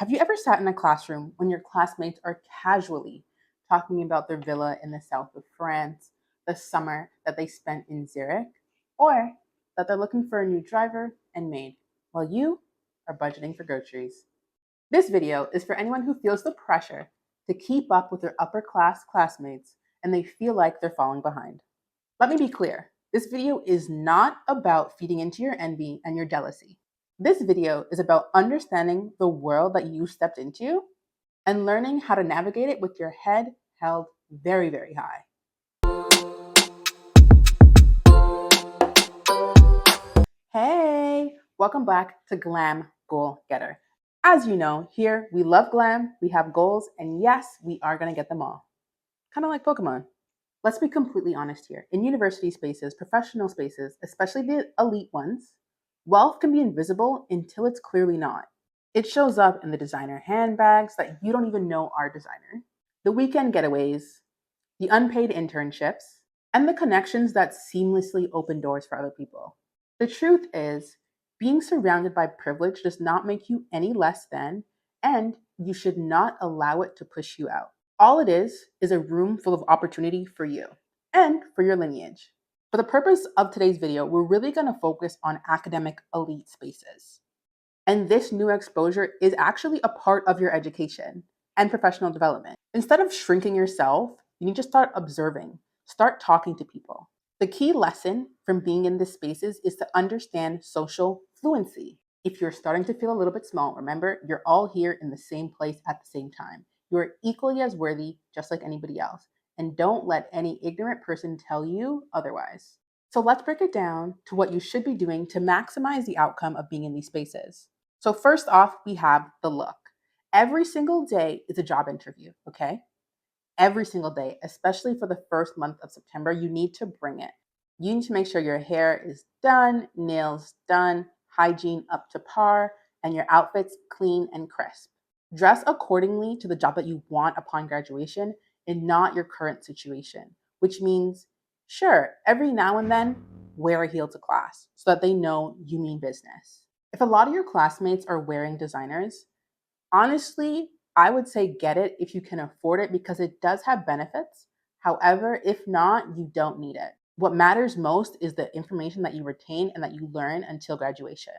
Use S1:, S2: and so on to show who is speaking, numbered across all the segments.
S1: Have you ever sat in a classroom when your classmates are casually talking about their villa in the south of France, the summer that they spent in Zurich, or that they're looking for a new driver and maid while you are budgeting for groceries? This video is for anyone who feels the pressure to keep up with their upper class classmates and they feel like they're falling behind. Let me be clear, this video is not about feeding into your envy and your jealousy. This video is about understanding the world that you stepped into and learning how to navigate it with your head held very, very high. Hey, welcome back to Glam Goal Getter. As you know, here we love glam, we have goals, and yes, we are going to get them all. Kind of like Pokemon. Let's be completely honest here. In university spaces, professional spaces, especially the elite ones, wealth can be invisible until it's clearly not. It shows up in the designer handbags that you don't even know are designer, the weekend getaways, the unpaid internships, and the connections that seamlessly open doors for other people. The truth is, being surrounded by privilege does not make you any less than, and you should not allow it to push you out. All it is a room full of opportunity for you and for your lineage. For the purpose of today's video, we're really going to focus on academic elite spaces. And this new exposure is actually a part of your education and professional development. Instead of shrinking yourself, you need to start observing, start talking to people. The key lesson from being in these spaces is to understand social fluency. If you're starting to feel a little bit small, remember, you're all here in the same place at the same time. You are equally as worthy, just like anybody else. And don't let any ignorant person tell you otherwise. So let's break it down to what you should be doing to maximize the outcome of being in these spaces. So first off, we have the look. Every single day is a job interview, okay? Every single day, especially for the first month of September, you need to bring it. You need to make sure your hair is done, nails done, hygiene up to par, and your outfits clean and crisp. Dress accordingly to the job that you want upon graduation and not your current situation, which means, sure, every now and then, wear a heel to class so that they know you mean business. If a lot of your classmates are wearing designers, honestly, I would say get it if you can afford it because it does have benefits. However, if not, you don't need it. What matters most is the information that you retain and that you learn until graduation.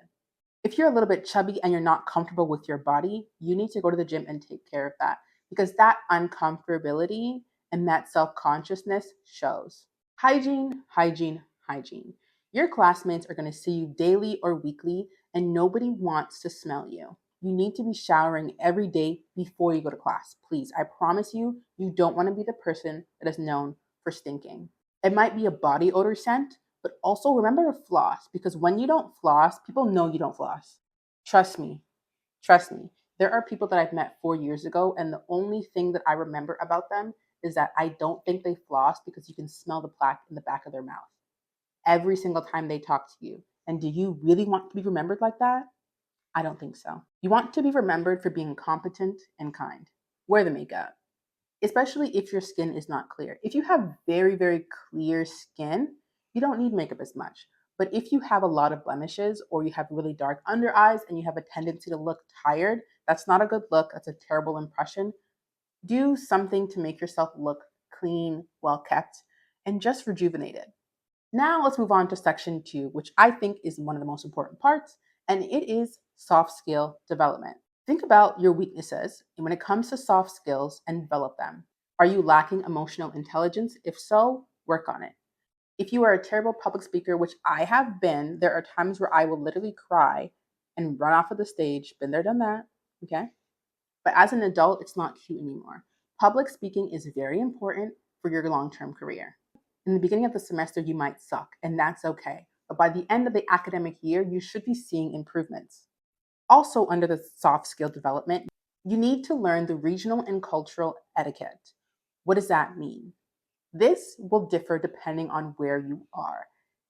S1: If you're a little bit chubby and you're not comfortable with your body, you need to go to the gym and take care of that because that uncomfortability and that self-consciousness shows. Hygiene, hygiene, hygiene. Your classmates are going to see you daily or weekly, and nobody wants to smell you. You need to be showering every day before you go to class. Please, I promise you, you don't want to be the person that is known for stinking. It might be a body odor scent, but also remember to floss because when you don't floss, people know you don't floss. Trust me, trust me. There are people that I've met 4 years ago, and the only thing that I remember about them is that I don't think they floss because you can smell the plaque in the back of their mouth every single time they talk to you. And do you really want to be remembered like that? I don't think so. You want to be remembered for being competent and kind. Wear the makeup, especially if your skin is not clear. If you have very, very clear skin, you don't need makeup as much. But if you have a lot of blemishes or you have really dark under eyes and you have a tendency to look tired, that's not a good look. That's a terrible impression. Do something to make yourself look clean, well kept, and just rejuvenated. Now let's move on to section 2, which I think is one of the most important parts, and it is soft skill development. Think about your weaknesses and when it comes to soft skills and develop them. Are you lacking emotional intelligence? If so, work on it. If you are a terrible public speaker, which I have been, there are times where I will literally cry and run off of the stage. Been there, done that, okay? But as an adult, it's not cute anymore. Public speaking is very important for your long-term career. In the beginning of the semester, you might suck, and that's okay. But by the end of the academic year, you should be seeing improvements. Also, under the soft skill development, you need to learn the regional and cultural etiquette. What does that mean? This will differ depending on where you are.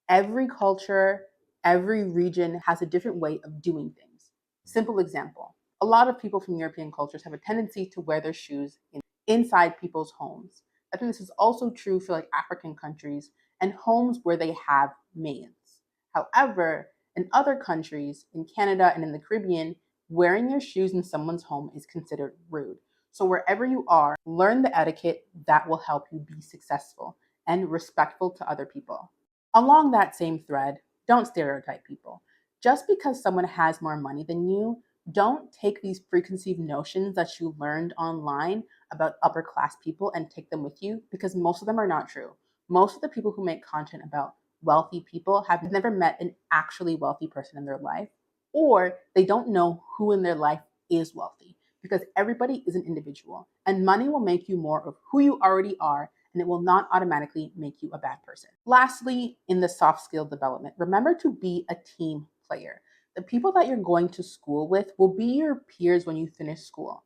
S1: Every culture, every region has a different way of doing things. Simple example. A lot of people from European cultures have a tendency to wear their shoes inside people's homes. I think this is also true for like African countries and homes where they have maids. However, in other countries, in Canada and in the Caribbean, Wearing your shoes in someone's home is considered rude. So, wherever you are, learn the etiquette that will help you be successful and respectful to other people. Along that same thread, don't stereotype people. Just because someone has more money than you, don't take these preconceived notions that you learned online about upper class people and take them with you, because most of them are not true. Most of the people who make content about wealthy people have never met an actually wealthy person in their life, or they don't know who in their life is wealthy, because everybody is an individual and money will make you more of who you already are, and it will not automatically make you a bad person. Lastly, in the soft skill development, remember to be a team player. The people that you're going to school with will be your peers when you finish school.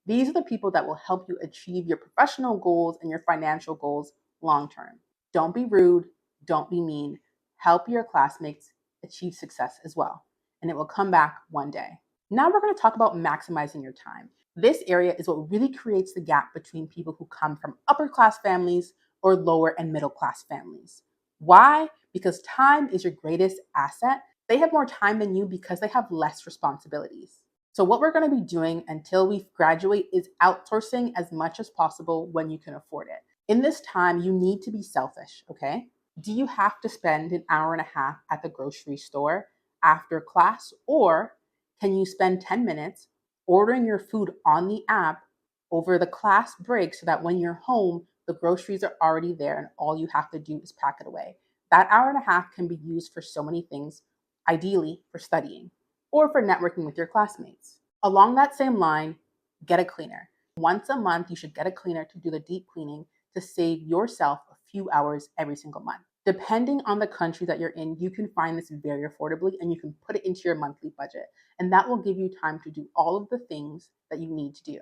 S1: These are the people that will help you achieve your professional goals and your financial goals long term. Don't be rude, don't be mean. Help your classmates achieve success as well, and it will come back one day. Now we're going to talk about maximizing your time. This area is what really creates the gap between people who come from upper class families or lower and middle class families. Why? Because time is your greatest asset. They have more time than you because they have less responsibilities. So, what we're going to be doing until we graduate is outsourcing as much as possible when you can afford it. In this time, you need to be selfish, okay? Do you have to spend an hour and a half at the grocery store after class, or can you spend 10 minutes ordering your food on the app over the class break so that when you're home, the groceries are already there and all you have to do is pack it away? That hour and a half can be used for so many things, ideally for studying or for networking with your classmates. Along that same line, get a cleaner. Once a month, you should get a cleaner to do the deep cleaning to save yourself a few hours every single month. Depending on the country that you're in, you can find this very affordably and you can put it into your monthly budget. And that will give you time to do all of the things that you need to do.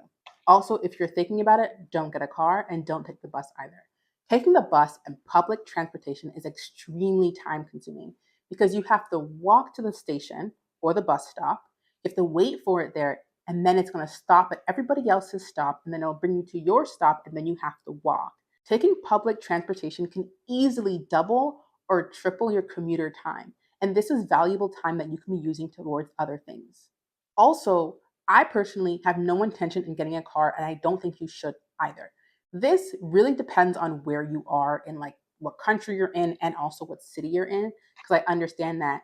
S1: Also, if you're thinking about it, don't get a car and don't take the bus either. Taking the bus and public transportation is extremely time consuming because you have to walk to the station or the bus stop, you have to wait for it there, and then it's going to stop at everybody else's stop, and then it'll bring you to your stop, and then you have to walk. Taking public transportation can easily double or triple your commuter time. And this is valuable time that you can be using towards other things. Also, I personally have no intention in getting a car, and I don't think you should either. This really depends on where you are in like what country you're in and also what city you're in, because I understand that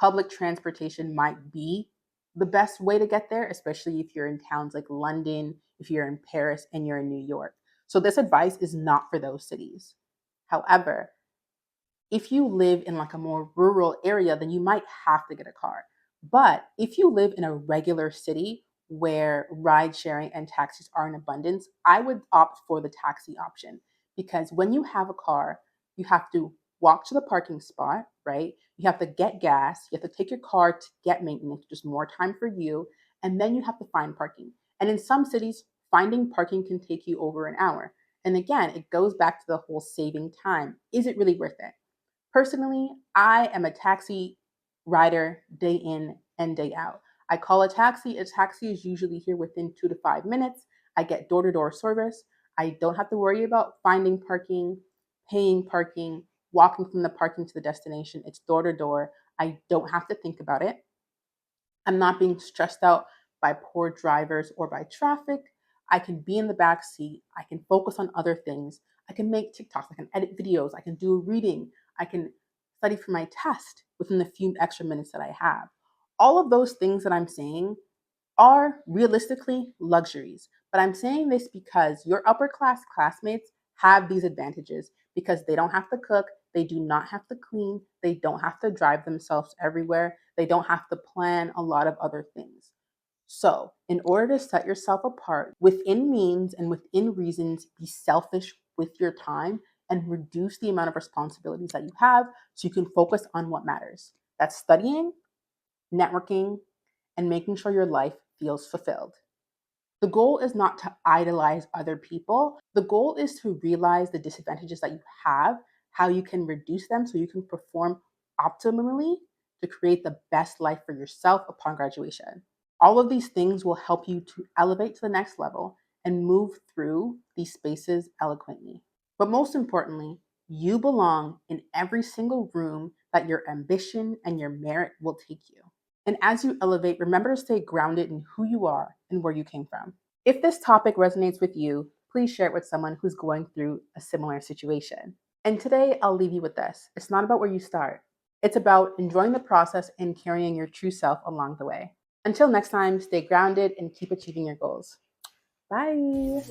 S1: public transportation might be the best way to get there, especially if you're in towns like London, if you're in Paris, and you're in New York. So, this advice is not for those cities. However, if you live in like a more rural area, then you might have to get a car. But if you live in a regular city where ride sharing and taxis are in abundance, I would opt for the taxi option, because when you have a car, you have to walk to the parking spot, right? You have to get gas, you have to take your car to get maintenance, just more time for you, and then you have to find parking. And in some cities, finding parking can take you over an hour. And again, it goes back to the whole saving time. Is it really worth it? Personally, I am a taxi rider day in and day out. I call a taxi. A taxi is usually here within 2 to 5 minutes. I get door to door service. I don't have to worry about finding parking, paying parking, walking from the parking to the destination. It's door to door. I don't have to think about it. I'm not being stressed out by poor drivers or by traffic. I can be in the back seat. I can focus on other things. I can make TikToks. I can edit videos. I can do reading. I can study for my test within the few extra minutes that I have. All of those things that I'm saying are realistically luxuries. But I'm saying this because your upper class classmates have these advantages because they don't have to cook, they do not have to clean, they don't have to drive themselves everywhere, they don't have to plan a lot of other things. So, in order to set yourself apart within means and within reasons, be selfish with your time and reduce the amount of responsibilities that you have so you can focus on what matters. That's studying, networking, and making sure your life feels fulfilled. The goal is not to idolize other people. The goal is to realize the disadvantages that you have, how you can reduce them so you can perform optimally to create the best life for yourself upon graduation. All of these things will help you to elevate to the next level and move through these spaces eloquently. But most importantly, you belong in every single room that your ambition and your merit will take you. And as you elevate, remember to stay grounded in who you are and where you came from. If this topic resonates with you, please share it with someone who's going through a similar situation. And today, I'll leave you with this. It's not about where you start. It's about enjoying the process and carrying your true self along the way. Until next time, stay grounded and keep achieving your goals. Bye.